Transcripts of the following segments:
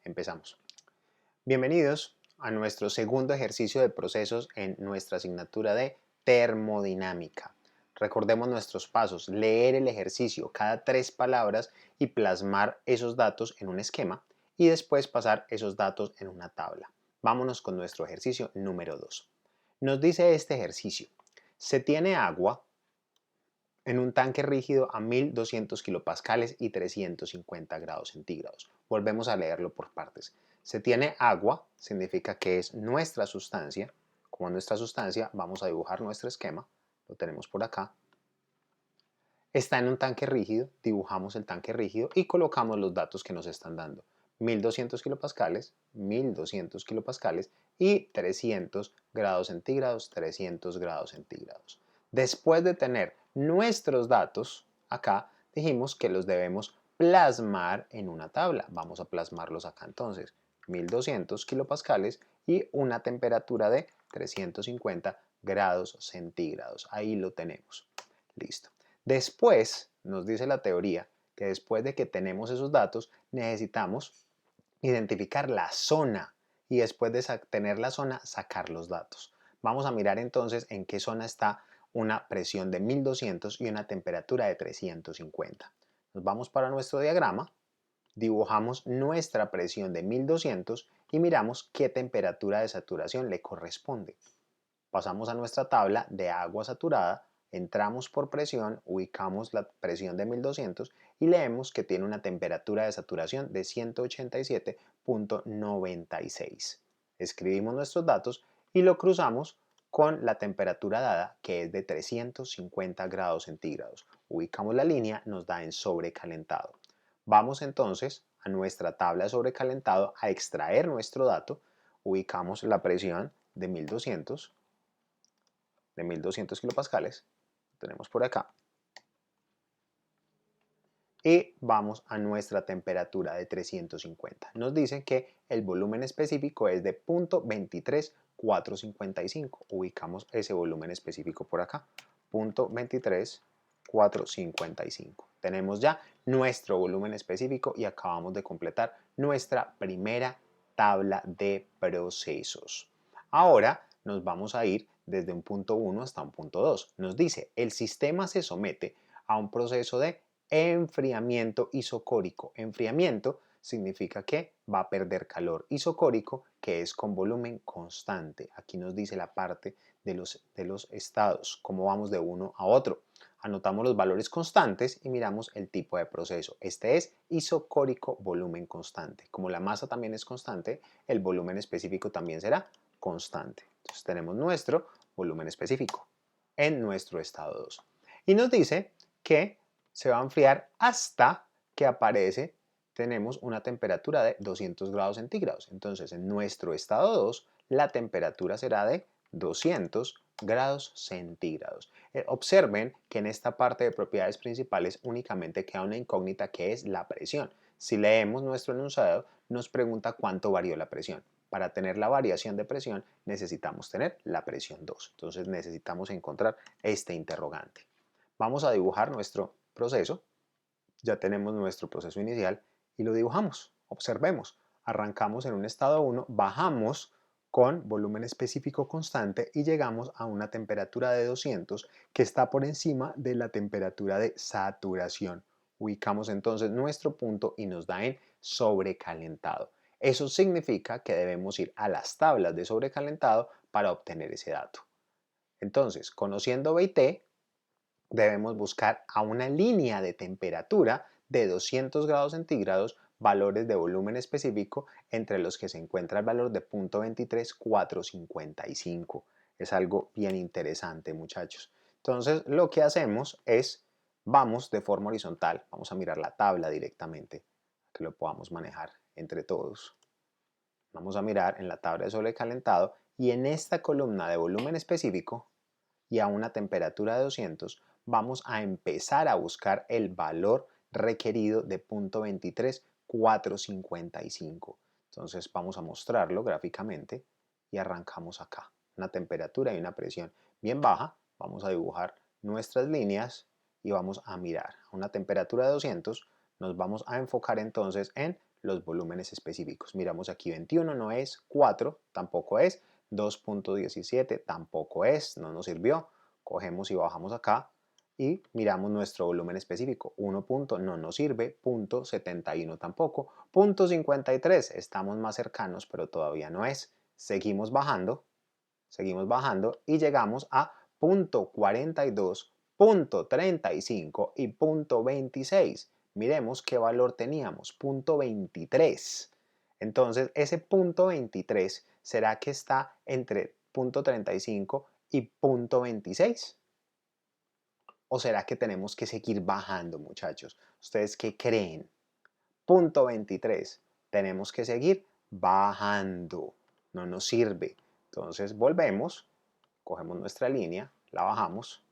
Empezamos. Bienvenidos a nuestro segundo ejercicio de procesos en nuestra asignatura de termodinámica. Recordemos nuestros pasos: leer el ejercicio cada 3 palabras y plasmar esos datos en un esquema y después pasar esos datos en una tabla. Vámonos con nuestro ejercicio número 2. Nos dice este ejercicio: se tiene agua en un tanque rígido a 1200 kilopascales y 350 grados centígrados. Volvemos a leerlo por partes. Se tiene agua, significa que es nuestra sustancia. Como nuestra sustancia, vamos a dibujar nuestro esquema. Lo tenemos por acá. Está en un tanque rígido, dibujamos el tanque rígido y colocamos los datos que nos están dando. 1200 kilopascales, 1200 kilopascales y 300 grados centígrados, 300 grados centígrados. Después de tener nuestros datos, acá dijimos que los debemos plasmar en una tabla. Vamos a plasmarlos acá entonces. 1200 kilopascales y una temperatura de 350 grados centígrados. Ahí lo tenemos. Listo. Después, nos dice la teoría, que después de que tenemos esos datos, necesitamos identificar la zona y después de tener la zona, sacar los datos. Vamos a mirar entonces en qué zona está una presión de 1200 y una temperatura de 350. Nos vamos para nuestro diagrama, dibujamos nuestra presión de 1200 y miramos qué temperatura de saturación le corresponde. Pasamos a nuestra tabla de agua saturada, entramos por presión, ubicamos la presión de 1200 y leemos que tiene una temperatura de saturación de 187.96. Escribimos nuestros datos y lo cruzamos con la temperatura dada, que es de 350 grados centígrados. Ubicamos la línea, nos da en sobrecalentado. Vamos entonces a nuestra tabla de sobrecalentado a extraer nuestro dato. Ubicamos la presión de 1200 kilopascales, lo tenemos por acá, y vamos a nuestra temperatura de 350. Nos dice que el volumen específico es de 0.23455. Ubicamos ese volumen específico por acá, 0.23455. Tenemos ya nuestro volumen específico y acabamos de completar nuestra primera tabla de procesos. Ahora nos vamos a ir desde un punto 1 hasta un punto 2. Nos dice: el sistema se somete a un proceso de enfriamiento isocórico. Enfriamiento significa que va a perder calor. Isocórico, que es con volumen constante. Aquí nos dice la parte de los estados, cómo vamos de uno a otro. Anotamos los valores constantes y miramos el tipo de proceso. Este es isocórico volumen constante. Como la masa también es constante, el volumen específico también será constante. Entonces tenemos nuestro volumen específico en nuestro estado 2. Y nos dice que se va a enfriar hasta que aparece, tenemos una temperatura de 200 grados centígrados. Entonces, en nuestro estado 2, la temperatura será de 200 grados centígrados. Observen que en esta parte de propiedades principales únicamente queda una incógnita, que es la presión. Si leemos nuestro enunciado, nos pregunta cuánto varió la presión. Para tener la variación de presión necesitamos tener la presión 2. Entonces necesitamos encontrar este interrogante. Vamos a dibujar nuestro proceso. Ya tenemos nuestro proceso inicial y lo dibujamos. Observemos, arrancamos en un estado 1, bajamos con volumen específico constante y llegamos a una temperatura de 200 que está por encima de la temperatura de saturación. Ubicamos entonces nuestro punto y nos da en sobrecalentado. Eso significa que debemos ir a las tablas de sobrecalentado para obtener ese dato. Entonces, conociendo B y T, debemos buscar a una línea de temperatura de 200 grados centígrados valores de volumen específico entre los que se encuentra el valor de 0.23455. Es algo bien interesante, muchachos. Entonces, lo que hacemos es, vamos de forma horizontal, vamos a mirar la tabla directamente, que lo podamos manejar entre todos. Vamos a mirar en la tabla de sobrecalentado y en esta columna de volumen específico y a una temperatura de 200, vamos a empezar a buscar el valor requerido de 0.23455. Entonces vamos a mostrarlo gráficamente y arrancamos acá. Una temperatura y una presión bien baja. Vamos a dibujar nuestras líneas y vamos a mirar. A una temperatura de 200 nos vamos a enfocar entonces en los volúmenes específicos. Miramos aquí 21 no es, 4 tampoco es, 2.17 tampoco es, no nos sirvió. Cogemos y bajamos acá y miramos nuestro volumen específico. 1 punto no nos sirve, punto 71 tampoco, punto 53 estamos más cercanos pero todavía no es. Seguimos bajando y llegamos a punto 42, punto 35 y punto 26. Miremos qué valor teníamos, punto 23. Entonces ese punto 23 será que está entre punto 35 y punto 26. ¿O será que tenemos que seguir bajando, muchachos? ¿Ustedes qué creen? Punto 23. Tenemos que seguir bajando. No nos sirve. Entonces volvemos, cogemos nuestra línea, la bajamos.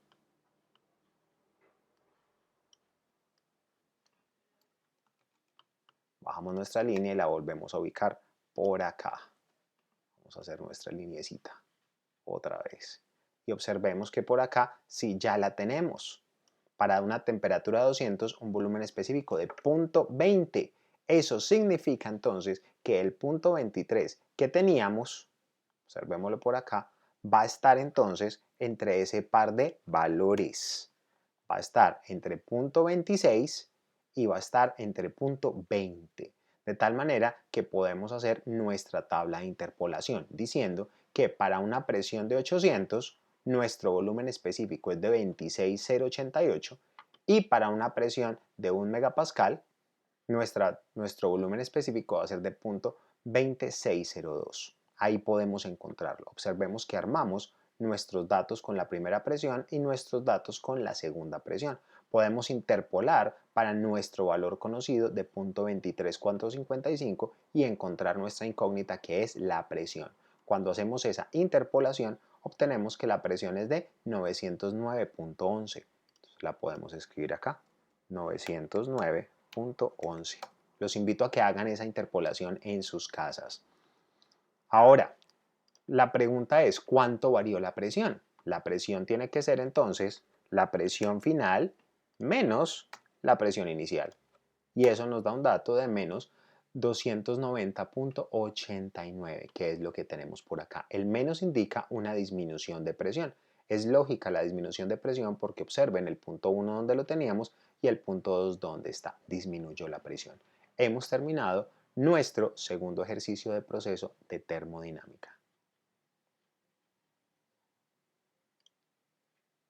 Bajamos nuestra línea y la volvemos a ubicar por acá. Vamos a hacer nuestra lineecita otra vez. Y observemos que por acá sí ya la tenemos. Para una temperatura de 200, un volumen específico de punto 20. Eso significa entonces que el punto 23 que teníamos, observémoslo por acá, va a estar entonces entre ese par de valores. Va a estar entre punto 26 y va a estar entre punto 20. De tal manera que podemos hacer nuestra tabla de interpolación diciendo que para una presión de 800 nuestro volumen específico es de 26,088 y para una presión de 1 megapascal nuestro volumen específico va a ser de punto 2602. Ahí podemos encontrarlo. Observemos que armamos nuestros datos con la primera presión y nuestros datos con la segunda presión. Podemos interpolar para nuestro valor conocido de punto 23,455 y encontrar nuestra incógnita que es la presión. Cuando hacemos esa interpolación obtenemos que la presión es de 909,11. La podemos escribir acá, 909,11. Los invito a que hagan esa interpolación en sus casas. Ahora, la pregunta es, ¿cuánto varió la presión? La presión tiene que ser entonces la presión final menos la presión inicial. Y eso nos da un dato de menos 290,89, que es lo que tenemos por acá. El menos indica una disminución de presión. Es lógica la disminución de presión porque observen el punto 1 donde lo teníamos y el punto 2 donde está. Disminuyó la presión. Hemos terminado nuestro segundo ejercicio de proceso de termodinámica.